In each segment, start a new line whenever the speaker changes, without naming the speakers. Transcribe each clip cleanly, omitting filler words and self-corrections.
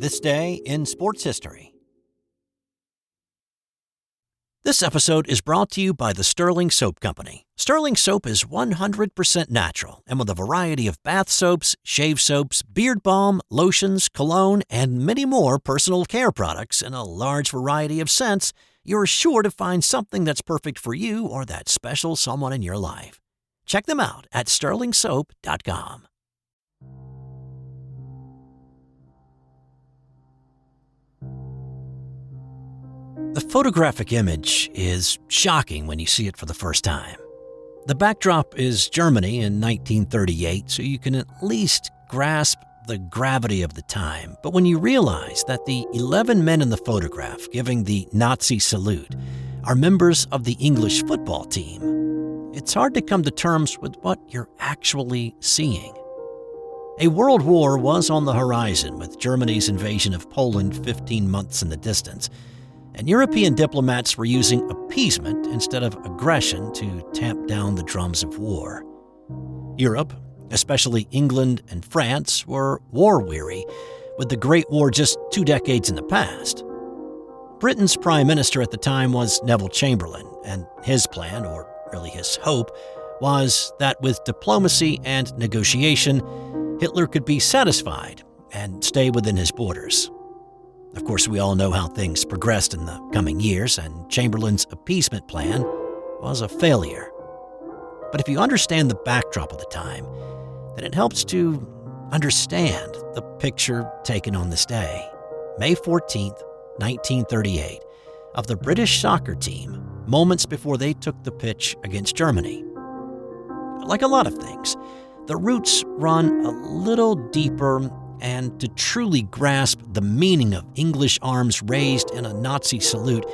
This day in sports history. This episode is brought to you by the Sterling Soap Company. Sterling Soap is 100% natural and with a variety of bath soaps, shave soaps, beard balm, lotions, cologne, and many more personal care products in a large variety of scents, you're sure to find something that's perfect for you or that special someone in your life. Check them out at sterlingsoap.com. The photographic image is shocking when you see it for the first time. The backdrop is Germany in 1938, so you can at least grasp the gravity of the time. But when you realize that the 11 men in the photograph giving the Nazi salute are members of the English football team, it's hard to come to terms with what you're actually seeing. A world war was on the horizon with Germany's invasion of Poland 15 months in the distance, and European diplomats were using appeasement instead of aggression to tamp down the drums of war. Europe, especially England and France, were war-weary, with the Great War just 2 decades in the past. Britain's Prime Minister at the time was Neville Chamberlain, and his plan, or really his hope, was that with diplomacy and negotiation, Hitler could be satisfied and stay within his borders. Of course, we all know how things progressed in the coming years, and Chamberlain's appeasement plan was a failure. But if you understand the backdrop of the time, then it helps to understand the picture taken on this day, May 14th, 1938, of the British soccer team, moments before they took the pitch against Germany. Like a lot of things, the roots run a little deeper, and to truly grasp the meaning of English arms raised in a Nazi salute,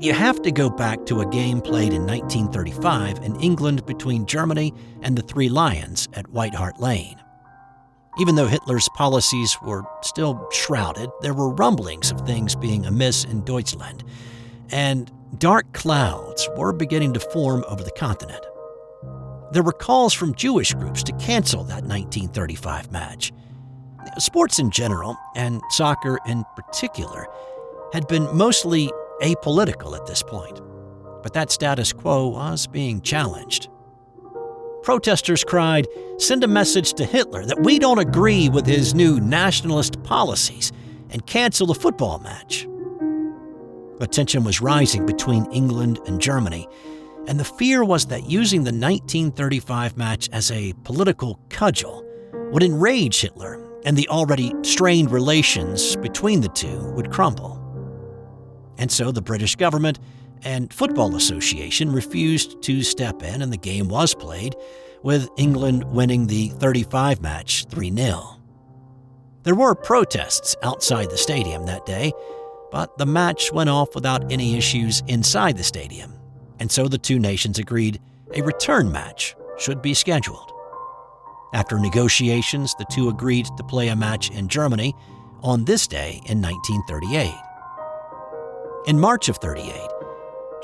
you have to go back to a game played in 1935 in England between Germany and the Three Lions at White Hart Lane. Even though Hitler's policies were still shrouded, there were rumblings of things being amiss in Deutschland, and dark clouds were beginning to form over the continent. There were calls from Jewish groups to cancel that 1935 match. Sports in general, and soccer in particular, had been mostly apolitical at this point, but that status quo was being challenged. Protesters cried, "Send a message to Hitler that we don't agree with his new nationalist policies and cancel the football match." But tension was rising between England and Germany, and the fear was that using the 1935 match as a political cudgel would enrage Hitler, and the already strained relations between the two would crumble. And so the British government and Football Association refused to step in, and the game was played, with England winning the 35 match 3-0. There were protests outside the stadium that day, but the match went off without any issues inside the stadium, and so the two nations agreed a return match should be scheduled. After negotiations, the two agreed to play a match in Germany on this day in 1938. In March of '38,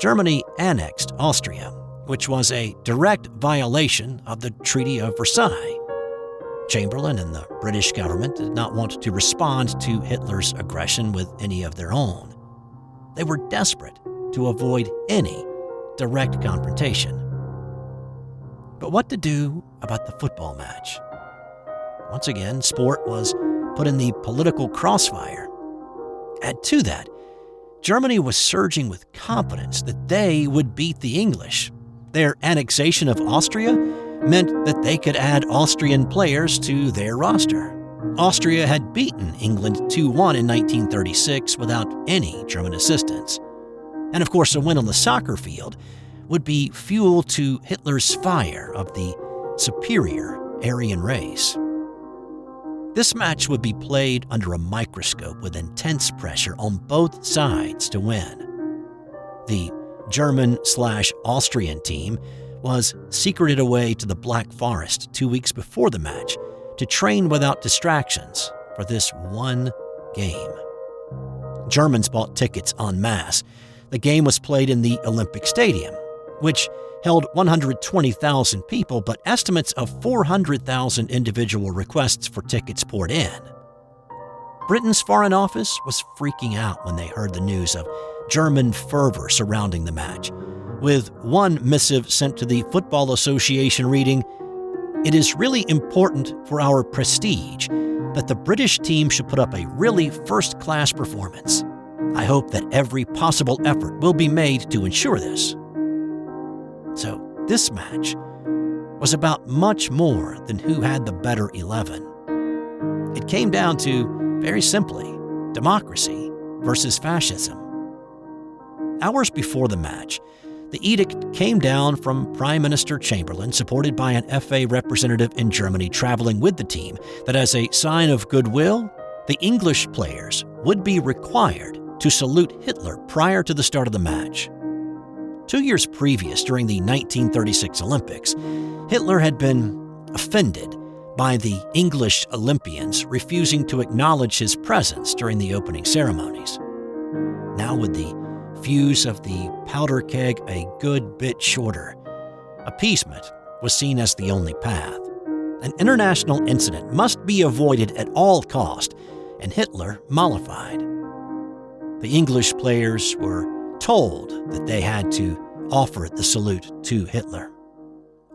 Germany annexed Austria, which was a direct violation of the Treaty of Versailles. Chamberlain and the British government did not want to respond to Hitler's aggression with any of their own. They were desperate to avoid any direct confrontation. But what to do about the football match? Once again, sport was put in the political crossfire. Add to that, Germany was surging with confidence that they would beat the English. Their annexation of Austria meant that they could add Austrian players to their roster. Austria had beaten England 2-1 in 1936 without any German assistance. And of course, a win on the soccer field would be fuel to Hitler's fire of the superior Aryan race. This match would be played under a microscope with intense pressure on both sides to win. The German/Austrian team was secreted away to the Black Forest 2 weeks before the match to train without distractions for this one game. Germans bought tickets en masse. The game was played in the Olympic Stadium, which held 120,000 people, but estimates of 400,000 individual requests for tickets poured in. Britain's Foreign Office was freaking out when they heard the news of German fervor surrounding the match, with one missive sent to the Football Association reading, "It is really important for our prestige that the British team should put up a really first-class performance. I hope that every possible effort will be made to ensure this." So this match was about much more than who had the better 11. It came down to, very simply, democracy versus fascism. Hours before the match, the edict came down from Prime Minister Chamberlain, supported by an FA representative in Germany traveling with the team, that as a sign of goodwill, the English players would be required to salute Hitler prior to the start of the match. 2 years previous, during the 1936 Olympics, Hitler had been offended by the English Olympians refusing to acknowledge his presence during the opening ceremonies. Now, with the fuse of the powder keg a good bit shorter, appeasement was seen as the only path. An international incident must be avoided at all cost, and Hitler mollified. The English players were told that they had to offer the salute to Hitler,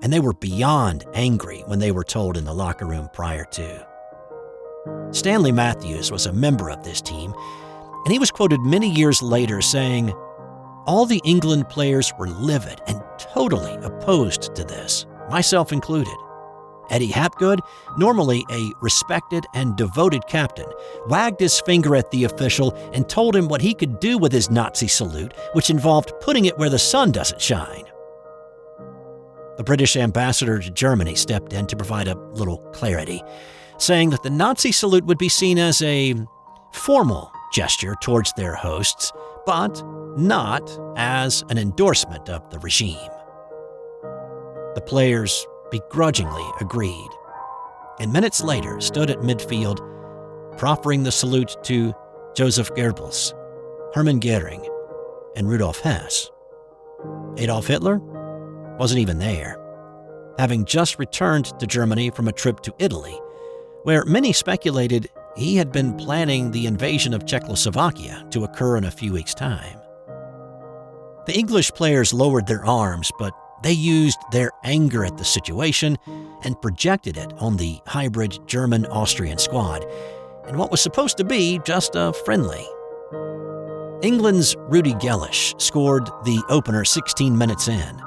and they were beyond angry when they were told in the locker room prior to. Stanley Matthews was a member of this team, and he was quoted many years later saying, "All the England players were livid and totally opposed to this, myself included. Eddie Hapgood, normally a respected and devoted captain, wagged his finger at the official and told him what he could do with his Nazi salute, which involved putting it where the sun doesn't shine." The British ambassador to Germany stepped in to provide a little clarity, saying that the Nazi salute would be seen as a formal gesture towards their hosts, but not as an endorsement of the regime. The players begrudgingly agreed, and minutes later stood at midfield, proffering the salute to Joseph Goebbels, Hermann Goering, and Rudolf Hess. Adolf Hitler wasn't even there, having just returned to Germany from a trip to Italy, where many speculated he had been planning the invasion of Czechoslovakia to occur in a few weeks' time. The English players lowered their arms, but they used their anger at the situation and projected it on the hybrid German-Austrian squad in what was supposed to be just a friendly. England's Rudi Gellish scored the opener 16 minutes in.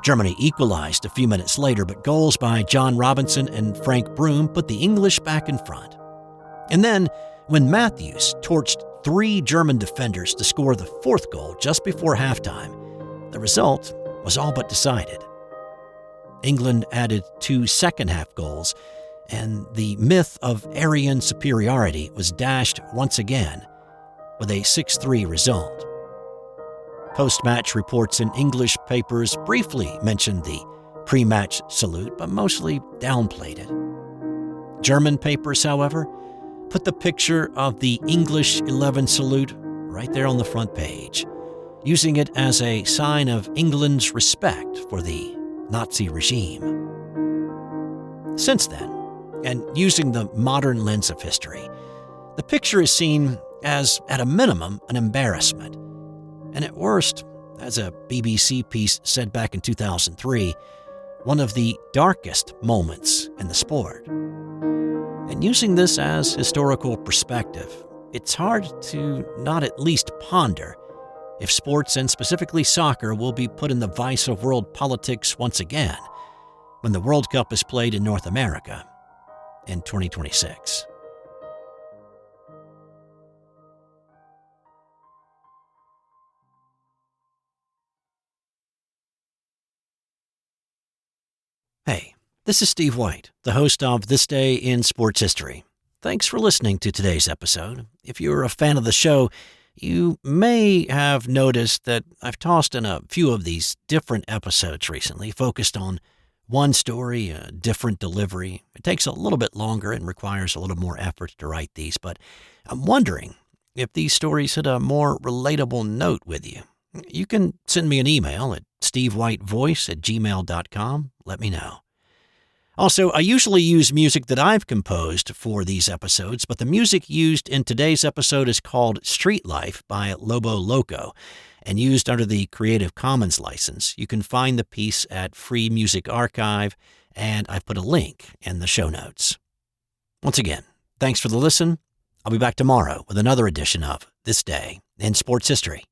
Germany equalized a few minutes later, but goals by John Robinson and Frank Broom put the English back in front. And then, when Matthews torched 3 German defenders to score the 4th goal just before halftime, the result was all but decided. England added 2 second-half goals, and the myth of Aryan superiority was dashed once again with a 6-3 result. Post-match reports in English papers briefly mentioned the pre-match salute, but mostly downplayed it. German papers, however, put the picture of the English 11 salute right there on the front page, using it as a sign of England's respect for the Nazi regime. Since then, and using the modern lens of history, the picture is seen as, at a minimum, an embarrassment, and at worst, as a BBC piece said back in 2003, one of the darkest moments in the sport. And using this as historical perspective, it's hard to not at least ponder if sports, and specifically soccer, will be put in the vice of world politics once again when the World Cup is played in North America in 2026. Hey, this is Steve White, the host of This Day in Sports History. Thanks for listening to today's episode. If you're a fan of the show, you may have noticed that I've tossed in a few of these different episodes recently, focused on one story, a different delivery. It takes a little bit longer and requires a little more effort to write these, but I'm wondering if these stories hit a more relatable note with you. You can send me an email at stevewhitevoice@gmail.com. Let me know. Also, I usually use music that I've composed for these episodes, but the music used in today's episode is called Street Life by Lobo Loco and used under the Creative Commons license. You can find the piece at Free Music Archive, and I've put a link in the show notes. Once again, thanks for the listen. I'll be back tomorrow with another edition of This Day in Sports History.